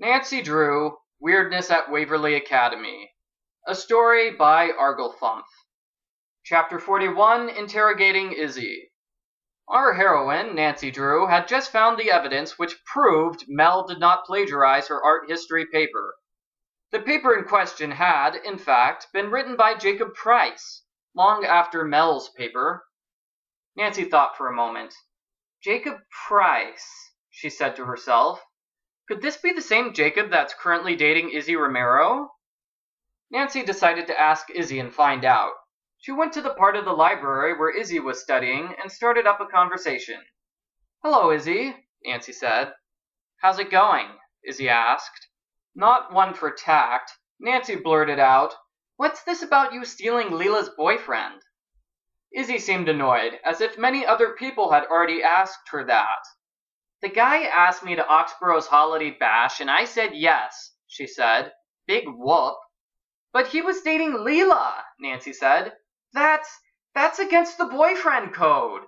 Nancy Drew, Weirdness at Waverly Academy. A story by Arglefumph. Chapter 41, Interrogating Izzy. Our heroine, Nancy Drew, had just found the evidence which proved Mel did not plagiarize her art history paper. The paper in question had, in fact, been written by Jacob Price, long after Mel's paper. Nancy thought for a moment. Jacob Price, she said to herself. Could this be the same Jacob that's currently dating Izzy Romero? Nancy decided to ask Izzy and find out. She went to the part of the library where Izzy was studying and started up a conversation. Hello, Izzy, Nancy said. How's it going? Izzy asked. Not one for tact, Nancy blurted out, What's this about you stealing Leela's boyfriend? Izzy seemed annoyed, as if many other people had already asked her that. The guy asked me to Oxborough's holiday bash, and I said yes, she said. Big whoop. But he was dating Leela, Nancy said. That's against the boyfriend code.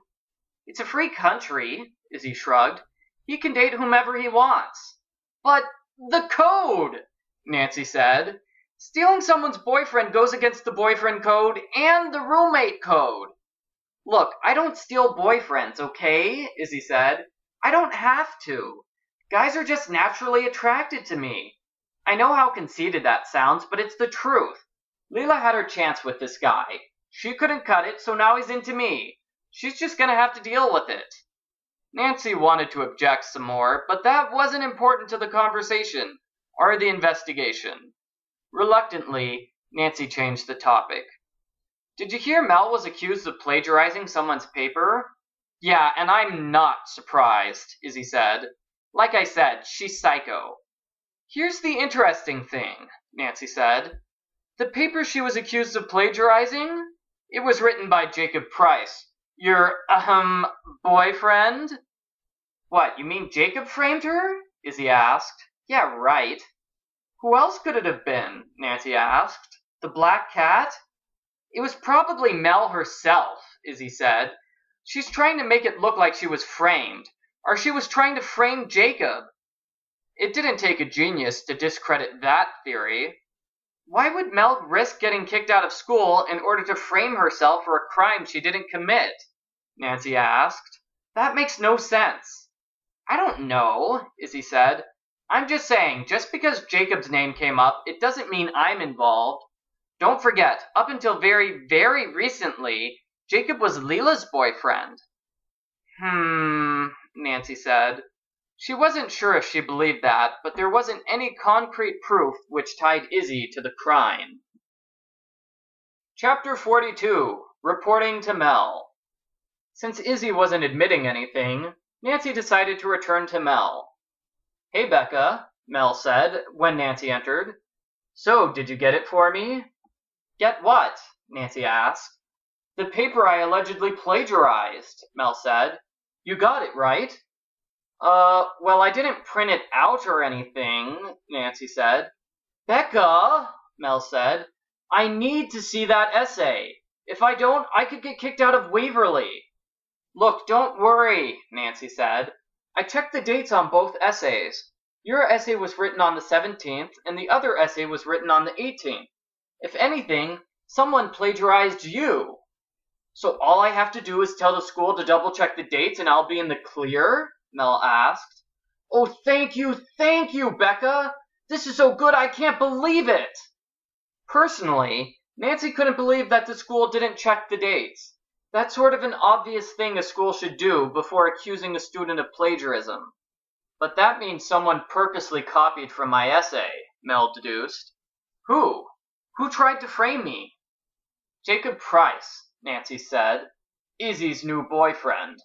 It's a free country, Izzy shrugged. He can date whomever he wants. But the code, Nancy said. Stealing someone's boyfriend goes against the boyfriend code and the roommate code. Look, I don't steal boyfriends, okay? Izzy said. I don't have to. Guys are just naturally attracted to me. I know how conceited that sounds, but it's the truth. Leela had her chance with this guy. She couldn't cut it, so now he's into me. She's just gonna have to deal with it. Nancy wanted to object some more, but that wasn't important to the conversation, or the investigation. Reluctantly, Nancy changed the topic. Did you hear Mel was accused of plagiarizing someone's paper? Yeah, and I'm not surprised, Izzy said. Like I said, she's psycho. Here's the interesting thing, Nancy said. The paper she was accused of plagiarizing? It was written by Jacob Price. Your, boyfriend? What, you mean Jacob framed her? Izzy asked. Yeah, right. Who else could it have been? Nancy asked. The black cat? It was probably Mel herself, Izzy said. She's trying to make it look like she was framed, or she was trying to frame Jacob. It didn't take a genius to discredit that theory. Why would Mel risk getting kicked out of school in order to frame herself for a crime she didn't commit? Nancy asked. That makes no sense. I don't know, Izzy said. I'm just saying, just because Jacob's name came up, it doesn't mean I'm involved. Don't forget, up until very, very recently, Jacob was Leela's boyfriend. Nancy said. She wasn't sure if she believed that, but there wasn't any concrete proof which tied Izzy to the crime. Chapter 42, Reporting to Mel. Since Izzy wasn't admitting anything, Nancy decided to return to Mel. Hey, Becca, Mel said when Nancy entered. So, did you get it for me? Get what? Nancy asked. The paper I allegedly plagiarized, Mel said. You got it, right? Well, I didn't print it out or anything, Nancy said. Becca, Mel said, I need to see that essay. If I don't, I could get kicked out of Waverly. Look, don't worry, Nancy said. I checked the dates on both essays. Your essay was written on the 17th, and the other essay was written on the 18th. If anything, someone plagiarized you. So all I have to do is tell the school to double-check the dates and I'll be in the clear? Mel asked. Oh, thank you, Becca! This is so good I can't believe it! Personally, Nancy couldn't believe that the school didn't check the dates. That's sort of an obvious thing a school should do before accusing a student of plagiarism. But that means someone purposely copied from my essay, Mel deduced. Who? Who tried to frame me? Jacob Price, Nancy said. Izzy's new boyfriend.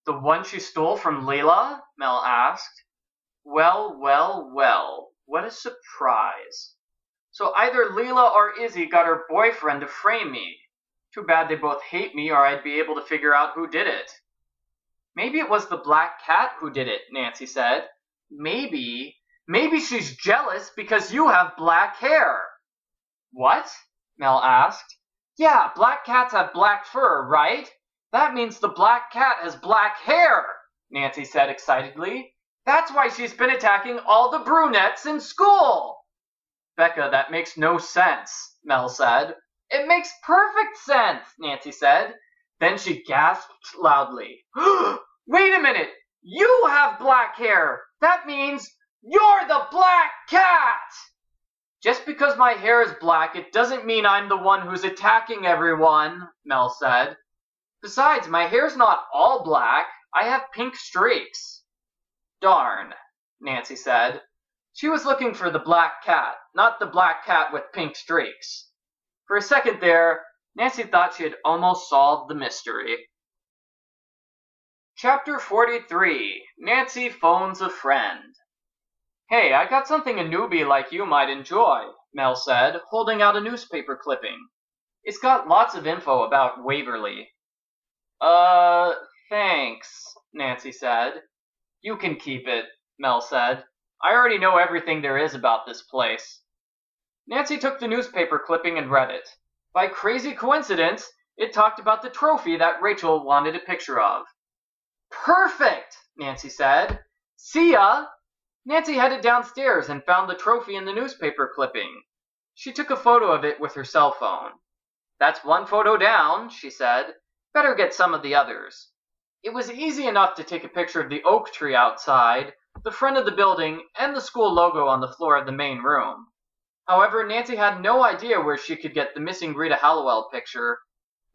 The one she stole from Leela? Mel asked. Well, what a surprise. So either Leela or Izzy got her boyfriend to frame me. Too bad they both hate me or I'd be able to figure out who did it. Maybe it was the black cat who did it, Nancy said. Maybe she's jealous because you have black hair. What? Mel asked. Yeah, black cats have black fur, right? That means the black cat has black hair, Nancy said excitedly. That's why she's been attacking all the brunettes in school. Becca, that makes no sense, Mel said. It makes perfect sense, Nancy said. Then she gasped loudly. Wait a minute! You have black hair! That means you're the black cat! Just because my hair is black, it doesn't mean I'm the one who's attacking everyone, Mel said. Besides, my hair's not all black. I have pink streaks. Darn, Nancy said. She was looking for the black cat, not the black cat with pink streaks. For a second there, Nancy thought she had almost solved the mystery. Chapter 43. Nancy Phones a Friend. Hey, I got something a newbie like you might enjoy, Mel said, holding out a newspaper clipping. It's got lots of info about Waverly. Thanks, Nancy said. You can keep it, Mel said. I already know everything there is about this place. Nancy took the newspaper clipping and read it. By crazy coincidence, it talked about the trophy that Rachel wanted a picture of. Perfect, Nancy said. See ya! Nancy headed downstairs and found the trophy in the newspaper clipping. She took a photo of it with her cell phone. That's one photo down, she said. Better get some of the others. It was easy enough to take a picture of the oak tree outside, the front of the building, and the school logo on the floor of the main room. However, Nancy had no idea where she could get the missing Rita Hallowell picture.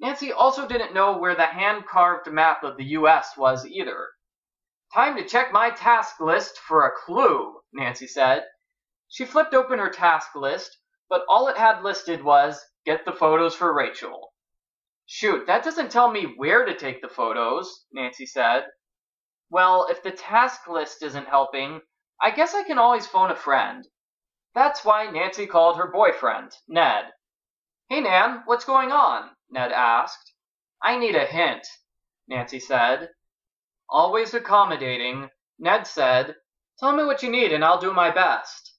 Nancy also didn't know where the hand-carved map of the U.S. was either. Time to check my task list for a clue, Nancy said. She flipped open her task list, but all it had listed was, get the photos for Rachel. Shoot, that doesn't tell me where to take the photos, Nancy said. Well, if the task list isn't helping, I guess I can always phone a friend. That's why Nancy called her boyfriend, Ned. Hey, Nan, what's going on? Ned asked. I need a hint, Nancy said. Always accommodating, Ned said, tell me what you need and I'll do my best.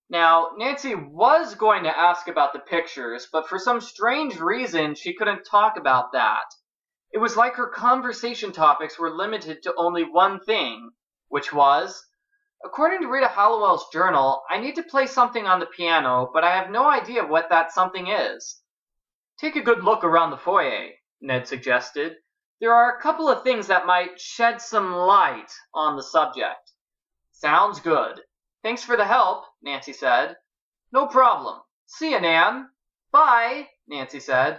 Now, Nancy was going to ask about the pictures, but for some strange reason, she couldn't talk about that. It was like her conversation topics were limited to only one thing, which was, according to Rita Hallowell's journal, I need to play something on the piano, but I have no idea what that something is. Take a good look around the foyer, Ned suggested. There are a couple of things that might shed some light on the subject. Sounds good. Thanks for the help, Nancy said. No problem. See ya, Nan. Bye, Nancy said.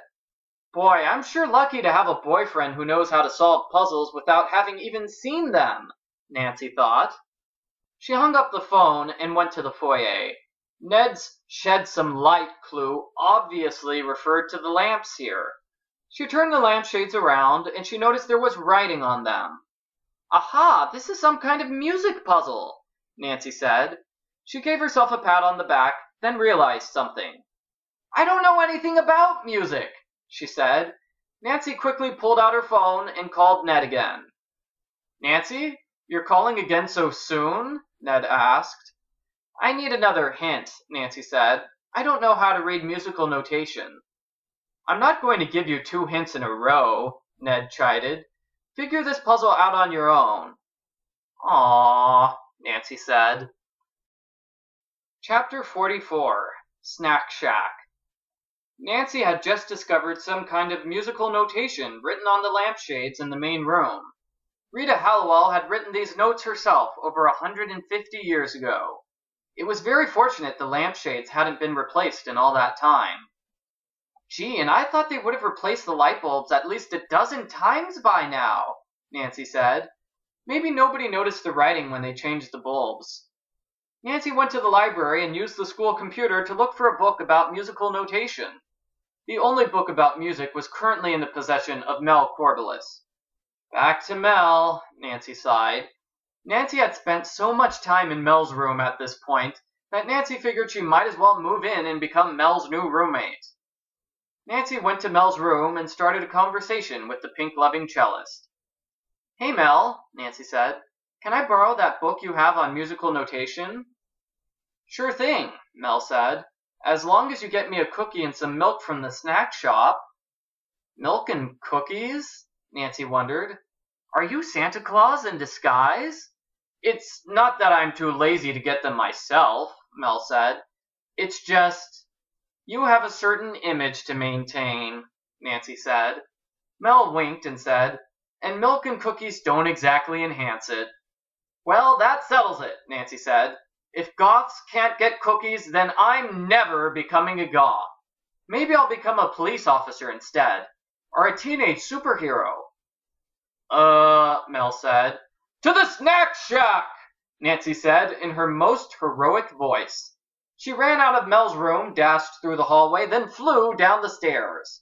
Boy, I'm sure lucky to have a boyfriend who knows how to solve puzzles without having even seen them, Nancy thought. She hung up the phone and went to the foyer. Ned's shed some light clue obviously referred to the lamps here. She turned the lampshades around and she noticed there was writing on them. Aha, this is some kind of music puzzle, Nancy said. She gave herself a pat on the back, then realized something. I don't know anything about music, she said. Nancy quickly pulled out her phone and called Ned again. Nancy, you're calling again so soon? Ned asked. I need another hint, Nancy said. I don't know how to read musical notation. I'm not going to give you 2 hints in a row, Ned chided. Figure this puzzle out on your own. Aww, Nancy said. Chapter 44. Snack Shack. Nancy had just discovered some kind of musical notation written on the lampshades in the main room. Rita Hallowell had written these notes herself over 150 years ago. It was very fortunate the lampshades hadn't been replaced in all that time. Gee, and I thought they would have replaced the light bulbs at least a dozen times by now, Nancy said. Maybe nobody noticed the writing when they changed the bulbs. Nancy went to the library and used the school computer to look for a book about musical notation. The only book about music was currently in the possession of Mel Corbelis. Back to Mel, Nancy sighed. Nancy had spent so much time in Mel's room at this point that Nancy figured she might as well move in and become Mel's new roommate. Nancy went to Mel's room and started a conversation with the pink-loving cellist. Hey, Mel, Nancy said. Can I borrow that book you have on musical notation? Sure thing, Mel said. As long as you get me a cookie and some milk from the snack shop. Milk and cookies? Nancy wondered. Are you Santa Claus in disguise? It's not that I'm too lazy to get them myself, Mel said. It's just, you have a certain image to maintain, Nancy said. Mel winked and said, and milk and cookies don't exactly enhance it. Well, that settles it, Nancy said. If goths can't get cookies, then I'm never becoming a goth. Maybe I'll become a police officer instead, or a teenage superhero. Mel said. To the snack shack, Nancy said in her most heroic voice. She ran out of Mel's room, dashed through the hallway, then flew down the stairs.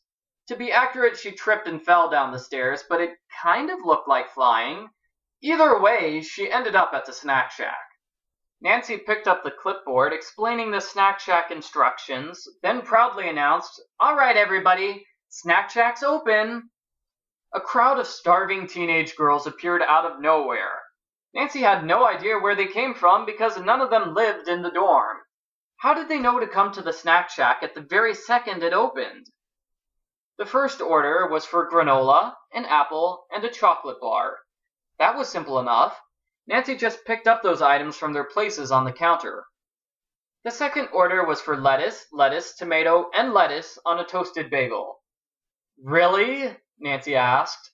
To be accurate, she tripped and fell down the stairs, but it kind of looked like flying. Either way, she ended up at the snack shack. Nancy picked up the clipboard explaining the snack shack instructions, then proudly announced, All right, everybody, snack shack's open. A crowd of starving teenage girls appeared out of nowhere. Nancy had no idea where they came from because none of them lived in the dorm. How did they know to come to the snack shack at the very second it opened? The first order was for granola, an apple, and a chocolate bar. That was simple enough. Nancy just picked up those items from their places on the counter. The second order was for lettuce, tomato, and lettuce on a toasted bagel. Really? Nancy asked.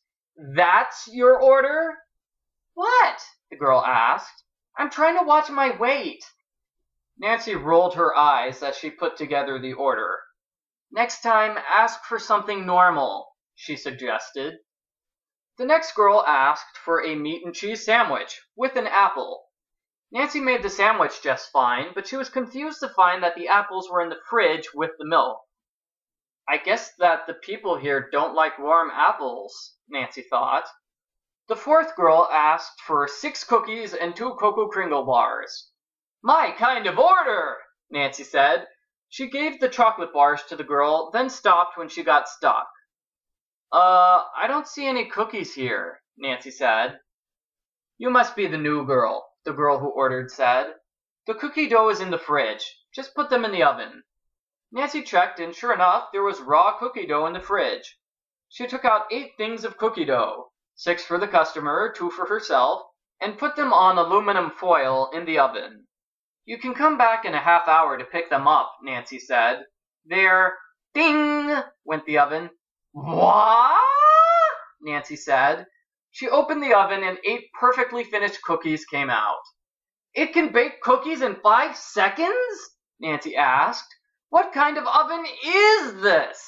That's your order? What? The girl asked. I'm trying to watch my weight. Nancy rolled her eyes as she put together the order. Next time, ask for something normal, she suggested. The next girl asked for a meat and cheese sandwich with an apple. Nancy made the sandwich just fine, but she was confused to find that the apples were in the fridge with the milk. I guess that the people here don't like warm apples, Nancy thought. The fourth girl asked for 6 cookies and 2 Cocoa Kringle bars. My kind of order, Nancy said. She gave the chocolate bars to the girl, then stopped when she got stuck. I don't see any cookies here, Nancy said. You must be the new girl, the girl who ordered said. The cookie dough is in the fridge. Just put them in the oven. Nancy checked, and sure enough, there was raw cookie dough in the fridge. She took out 8 things of cookie dough, 6 for the customer, 2 for herself, and put them on aluminum foil in the oven. You can come back in a half hour to pick them up, Nancy said. There, ding, went the oven. What? Nancy said. She opened the oven and 8 perfectly finished cookies came out. It can bake cookies in 5 seconds? Nancy asked. What kind of oven is this?